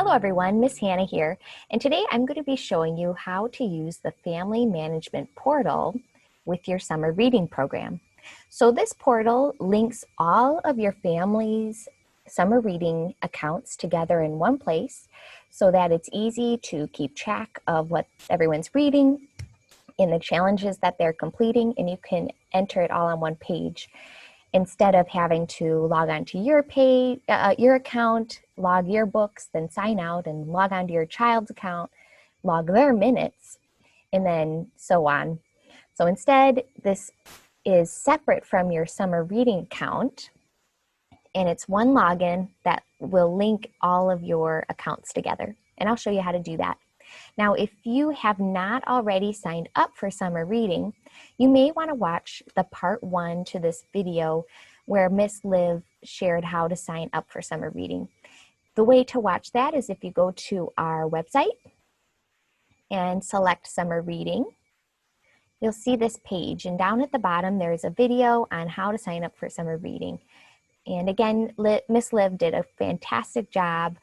Hello everyone, Miss Hannah here, and today I'm going to be showing you how to use the Family Management Portal with your summer reading program. So this portal links all of your family's summer reading accounts together in one place so that it's easy to keep track of what everyone's reading and the challenges that they're completing, and you can enter it all on one page instead of having to log on to your account, log your books, then sign out and log on to your child's account, log their minutes, and then so on. So instead, this is separate from your summer reading account, and it's one login that will link all of your accounts together. And I'll show you how to do that. Now, if you have not already signed up for summer reading, you may want to watch the part 1 to this video where Miss Liv shared how to sign up for summer reading. The way to watch that is if you go to our website and select summer reading, you'll see this page, and down at the bottom there's a video on how to sign up for summer reading. And again, Miss Liv did a fantastic job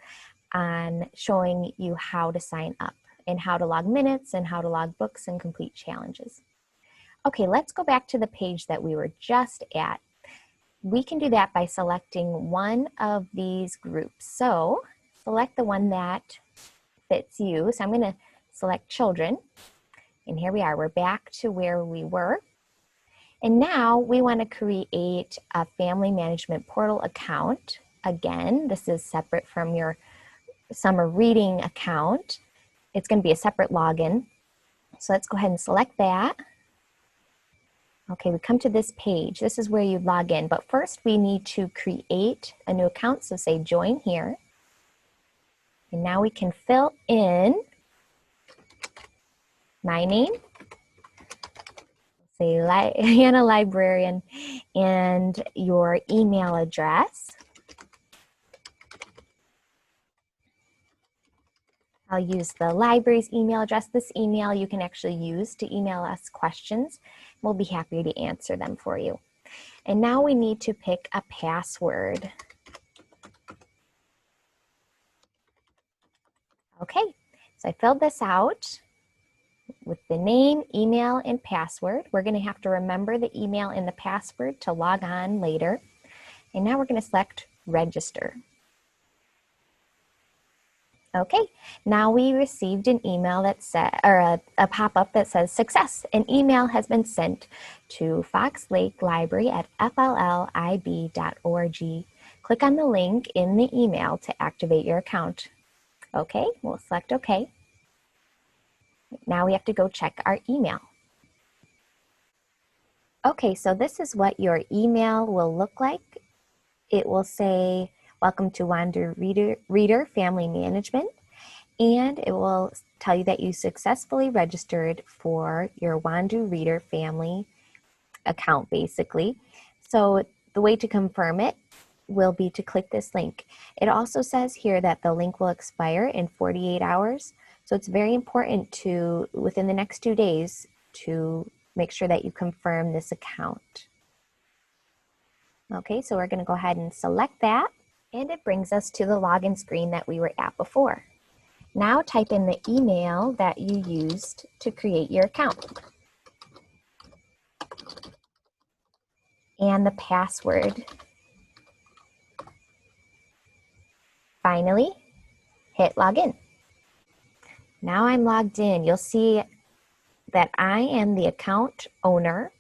on showing you how to sign up and how to log minutes and how to log books and complete challenges. Okay, let's go back to the page that we were just at. We can do that by selecting one of these groups. So select the one that fits you. So I'm going to select children, and here we are. We're back to where we were. And now we want to create a Family Management Portal account. Again, this is separate from your summer reading account. It's going to be a separate login. So let's go ahead and select that. Okay, we come to this page. This is where you log in, but first we need to create a new account. So say join here. And now we can fill in my name, say Hannah Librarian, and your email address. I'll use the library's email address. This email you can actually use to email us questions. We'll be happy to answer them for you. And now we need to pick a password. Okay, so I filled this out with the name, email, and password. We're going to have to remember the email and the password to log on later. And now we're going to select register. Okay, now we received an email that said, or a pop-up that says success. An email has been sent to Fox Lake Library at FLLIB.org. Click on the link in the email to activate your account. Okay, we'll select OK. Now we have to go check our email. Okay, so this is what your email will look like. It will say, welcome to Wandu Reader Family Management, and it will tell you that you successfully registered for your Wandu Reader Family account, basically. So the way to confirm it will be to click this link. It also says here that the link will expire in 48 hours, so it's very important to, within the next 2 days, to make sure that you confirm this account. Okay, so we're going to go ahead and select that. And it brings us to the login screen that we were at before. Now type in the email that you used to create your account and the password. Finally, hit login. Now I'm logged in. You'll see that I am the account owner,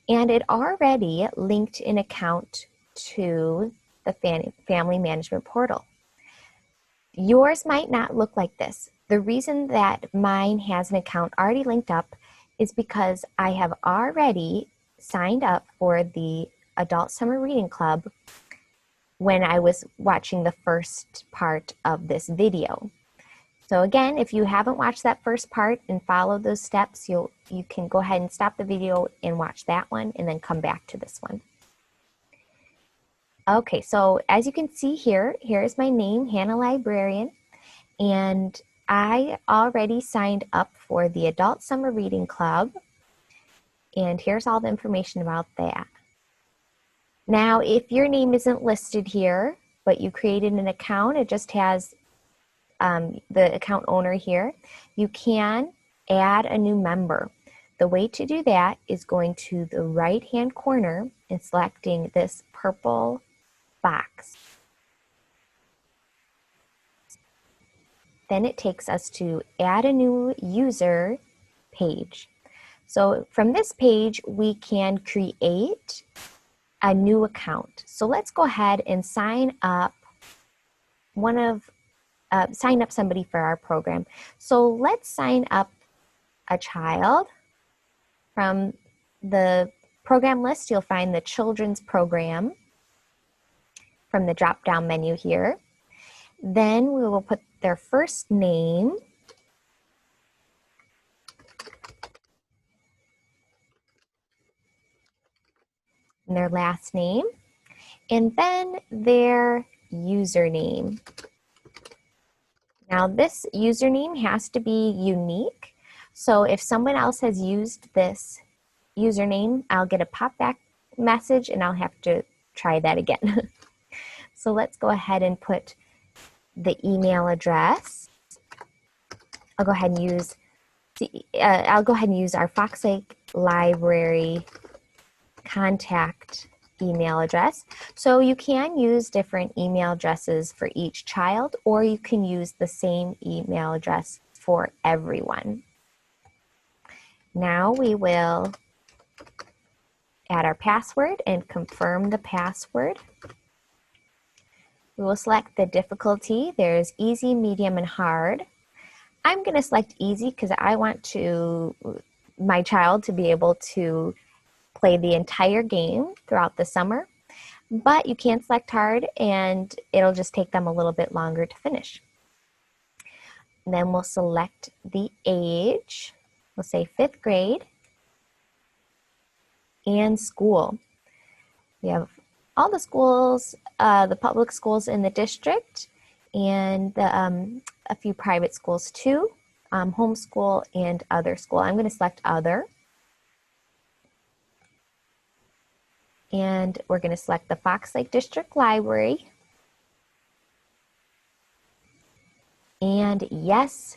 and it already linked an account to the Family Management Portal. Yours might not look like this. The reason that mine has an account already linked up is because I have already signed up for the Adult Summer Reading Club when I was watching the first part of this video. So again, if you haven't watched that first part and followed those steps, you can go ahead and stop the video and watch that one and then come back to this one. Okay, so as you can see here, here's my name, Hannah Librarian, and I already signed up for the Adult Summer Reading Club, and here's all the information about that. Now, if your name isn't listed here, but you created an account, it just has the account owner here, you can add a new member. The way to do that is going to the right-hand corner and selecting this purple box. Then it takes us to add a new user page. So from this page, we can create a new account. So let's go ahead and sign up somebody for our program. So let's sign up a child. From the program list, you'll find the children's program from the drop-down menu here. Then we will put their first name, and their last name, and then their username. Now this username has to be unique. So if someone else has used this username, I'll get a pop-back message and I'll have to try that again. So let's go ahead and put the email address. I'll go ahead and use our Fox Lake Library contact email address. So you can use different email addresses for each child, or you can use the same email address for everyone. Now we will add our password and confirm the password. We will select the difficulty. There's easy, medium, and hard. I'm going to select easy because I want my child to be able to play the entire game throughout the summer. But you can select hard and it'll just take them a little bit longer to finish. And then we'll select the age. We'll say 5th grade and school. We have all the schools, the public schools in the district, and a few private schools too, homeschool and other school. I'm going to select other. And we're going to select the Fox Lake District Library. And yes,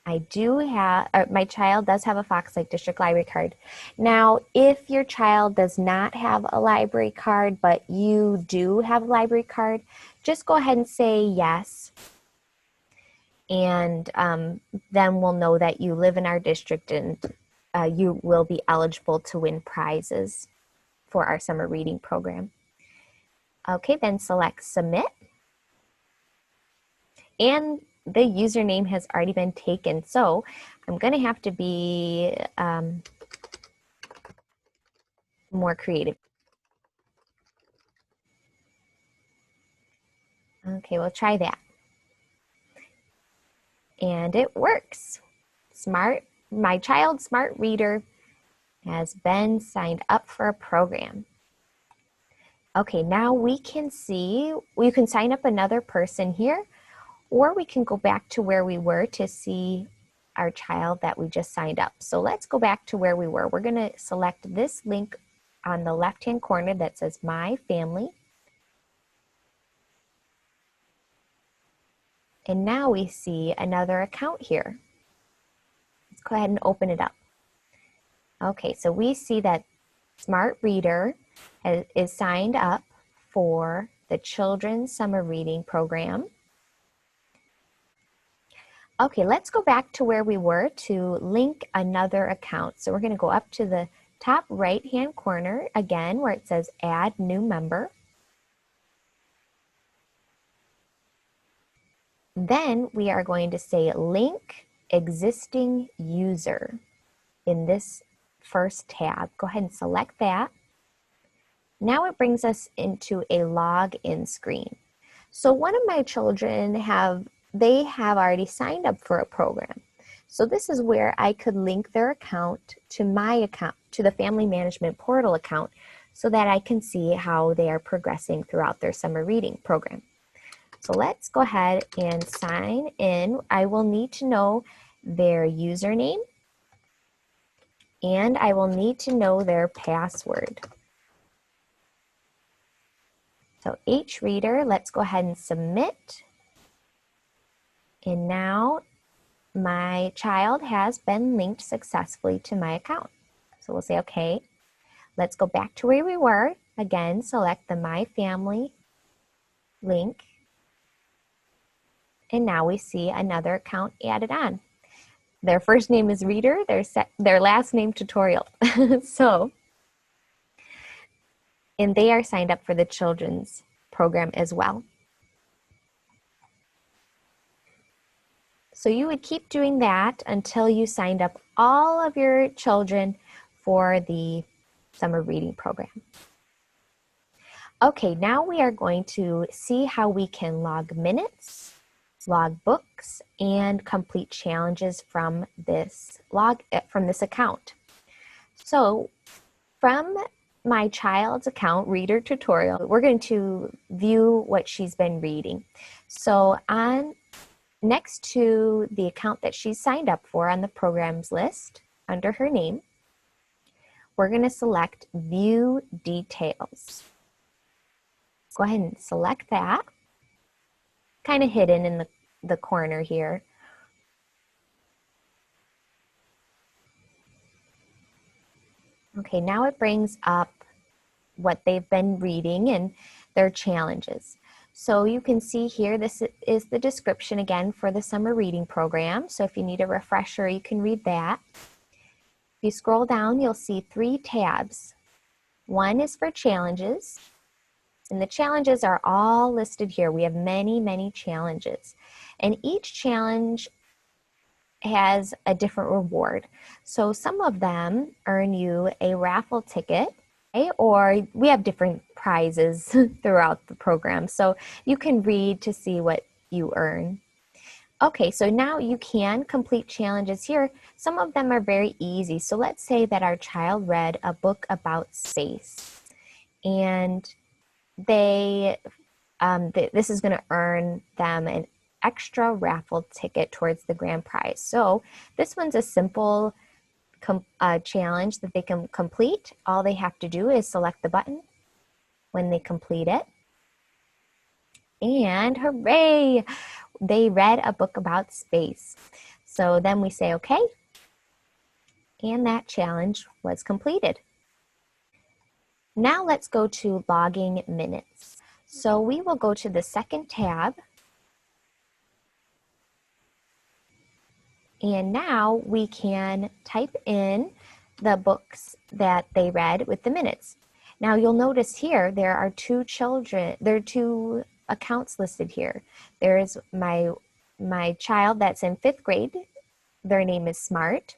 my child does have a Fox Lake District Library card. Now, if your child does not have a library card, but you do have a library card, just go ahead and say yes. And then we'll know that you live in our district and you will be eligible to win prizes for our summer reading program. Okay, then select submit. And the username has already been taken, so I'm going to have to be more creative. Okay, we'll try that. And it works. My child's smart reader has been signed up for a program. Okay, now we can sign up another person here, or we can go back to where we were to see our child that we just signed up. So let's go back to where we were. We're going to select this link on the left-hand corner that says My Family. And now we see another account here. Let's go ahead and open it up. Okay, so we see that Smart Reader is signed up for the Children's Summer Reading Program. Okay, let's go back to where we were to link another account. So we're going to go up to the top right-hand corner again where it says Add New Member. Then we are going to say Link Existing User in this first tab. Go ahead and select that. Now it brings us into a login screen. So one of my children have already signed up for a program. So this is where I could link their account to my account, to the Family Management Portal account, so that I can see how they are progressing throughout their summer reading program. So let's go ahead and sign in. I will need to know their username, and I will need to know their password. So H Reader, let's go ahead and submit. And now my child has been linked successfully to my account. So we'll say, okay, let's go back to where we were. Again, select the My Family link. And now we see another account added on. Their first name is Reader, their last name Tutorial. And they are signed up for the children's program as well. So you would keep doing that until you signed up all of your children for the summer reading program. Okay, now we are going to see how we can log minutes, log books, and complete challenges from this account. So from my child's account, Reader Tutorial, we're going to view what she's been reading. So next to the account that she's signed up for on the programs list, under her name, we're going to select View Details. Go ahead and select that. Kind of hidden in the corner here. Okay, now it brings up what they've been reading and their challenges. So you can see here, this is the description again for the summer reading program. So if you need a refresher, you can read that. If you scroll down, you'll see 3 tabs. One is for challenges, and the challenges are all listed here. We have many, many challenges, and each challenge has a different reward. So some of them earn you a raffle ticket, or we have different prizes throughout the program. So you can read to see what you earn. Okay, so now you can complete challenges here. Some of them are very easy. So let's say that our child read a book about space, and this is going to earn them an extra raffle ticket towards the grand prize. So this one's a simple challenge that they can complete. All they have to do is select the button when they complete it. And hooray! They read a book about space. So then we say, okay, and that challenge was completed. Now let's go to logging minutes. So we will go to the second tab. And now we can type in the books that they read with the minutes. Now you'll notice here there are 2 accounts listed here. There is my child that's in 5th grade. Their name is Smart.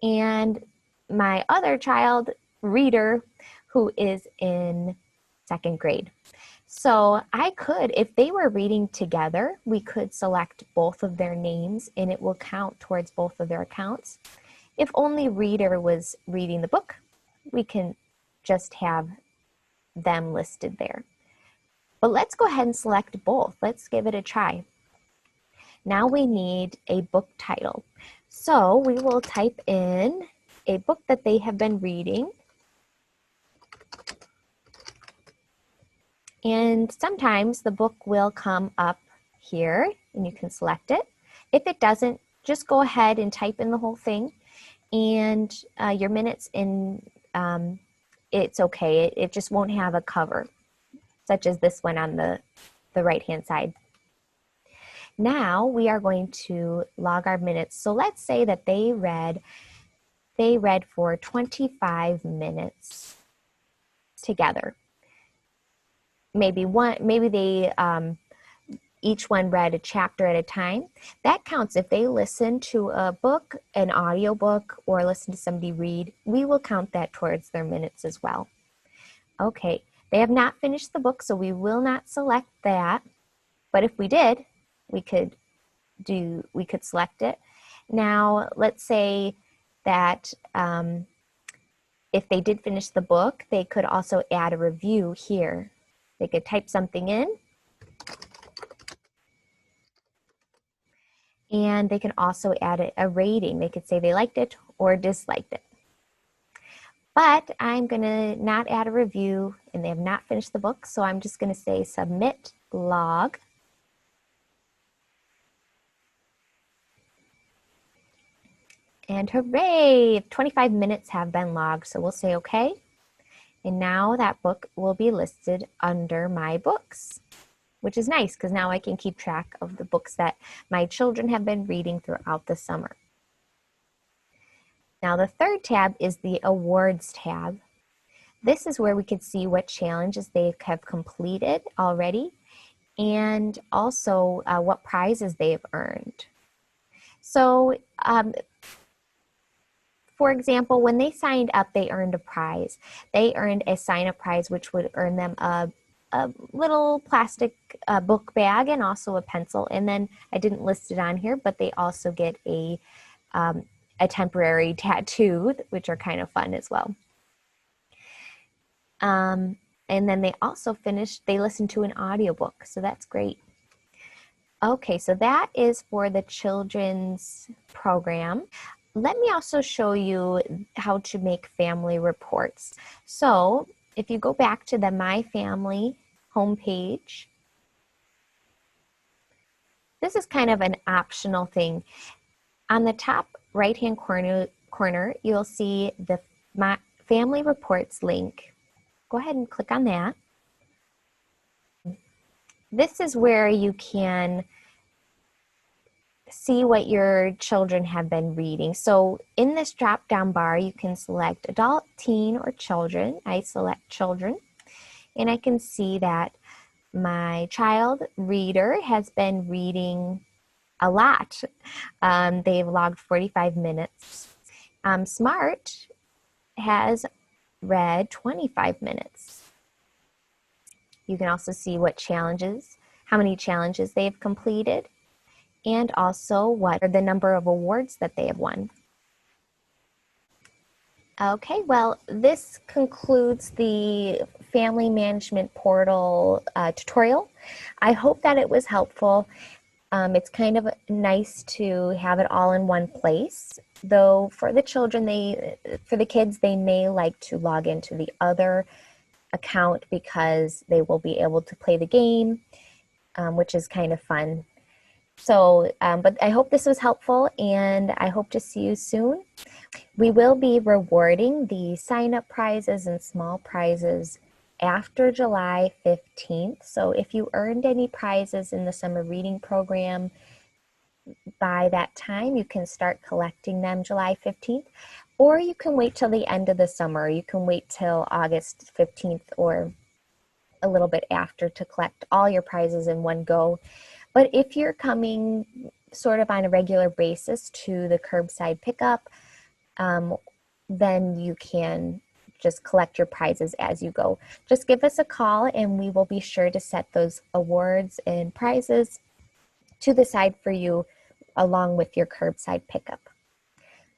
And my other child, Reader, who is in 2nd grade. So I could, if they were reading together, we could select both of their names and it will count towards both of their accounts. If only Reader was reading the book, we can just have them listed there. But let's go ahead and select both. Let's give it a try. Now we need a book title. So we will type in a book that they have been reading. And sometimes the book will come up here and you can select it. If it doesn't, just go ahead and type in the whole thing, and your minutes it's okay. It just won't have a cover, such as this one on the right-hand side. Now we are going to log our minutes. So let's say that they read for 25 minutes together. Maybe they each one read a chapter at a time. That counts. If they listen to a book, an audio book, or listen to somebody read, we will count that towards their minutes as well. Okay, they have not finished the book, so we will not select that. But if we did, we could select it. Now, let's say that if they did finish the book, they could also add a review here. They could type something in, and they can also add a rating. They could say they liked it or disliked it. But I'm going to not add a review, and they have not finished the book, so I'm just going to say submit log. And hooray, 25 minutes have been logged, so we'll say okay. And now that book will be listed under my books, which is nice because now I can keep track of the books that my children have been reading throughout the summer. Now the third tab is the awards tab. This is where we could see what challenges they have completed already and also what prizes they have earned. So for example, when they signed up, they earned a prize. They earned a sign-up prize, which would earn them a little plastic book bag and also a pencil. And then I didn't list it on here, but they also get a temporary tattoo, which are kind of fun as well. And then they also they listened to an audiobook, so that's great. Okay, so that is for the children's program. Let me also show you how to make family reports. So if you go back to the My Family homepage, this is kind of an optional thing. On the top right-hand corner, you'll see the My Family Reports link. Go ahead and click on that. This is where you can see what your children have been reading. So in this drop-down bar, you can select adult, teen, or children. I select children, and I can see that my child reader has been reading a lot. They've logged 45 minutes. Smart has read 25 minutes. You can also see what challenges, how many challenges they have completed, and also what are the number of awards that they have won. Okay, well, this concludes the Family Management Portal tutorial. I hope that it was helpful. It's kind of nice to have it all in one place, though for the children, for the kids, they may like to log into the other account because they will be able to play the game, which is kind of fun. So, but I hope this was helpful, and I hope to see you soon. We will be rewarding the sign-up prizes and small prizes after July 15th. So if you earned any prizes in the summer reading program by that time, you can start collecting them July 15th, or you can wait till the end of the summer. You can wait till August 15th or a little bit after to collect all your prizes in one go. But if you're coming sort of on a regular basis to the curbside pickup, then you can just collect your prizes as you go. Just give us a call and we will be sure to set those awards and prizes to the side for you along with your curbside pickup.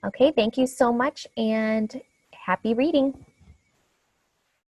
Okay, thank you so much and happy reading.